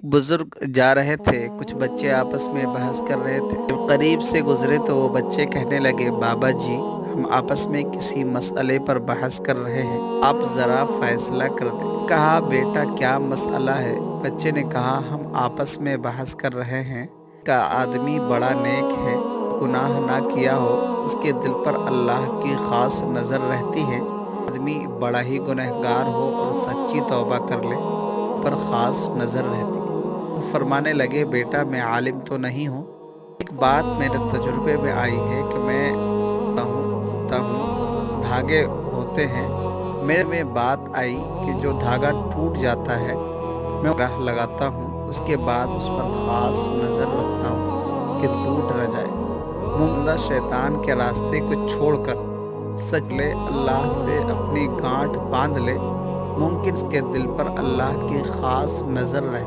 बुजुर्ग जा रहे थे, कुछ बच्चे आपस में बहस कर रहे थे। जब करीब से गुजरे तो वो बच्चे कहने लगे, बाबा जी, हम आपस में किसी मसले पर बहस कर रहे हैं, आप जरा फैसला कर दें। कहा, बेटा क्या मसला है? बच्चे ने कहा, हम आपस में बहस कर रहे हैं का आदमी बड़ा नेक है, गुनाह ना किया हो, उसके दिल पर अल्लाह की खास नज़र रहती है। आदमी बड़ा ही गुनहगार हो और सच्ची तौबा कर ले, पर ख़ास नज़र रहती है। वो फरमाने लगे, बेटा मैं आलिम तो नहीं हूँ, एक बात मेरे तजुर्बे में आई है कि मैं धागे होते हैं, मेरे में बात आई कि जो धागा टूट जाता है मैं राह लगाता हूँ, उसके बाद उस पर ख़ास नज़र रखता हूँ कि टूट न जाए। मुमदा शैतान के रास्ते को छोड़कर सच ले, अल्लाह से अपनी गांठ बांध ले, मुमकिन उसके दिल पर अल्लाह की ख़ास नज़र रहे।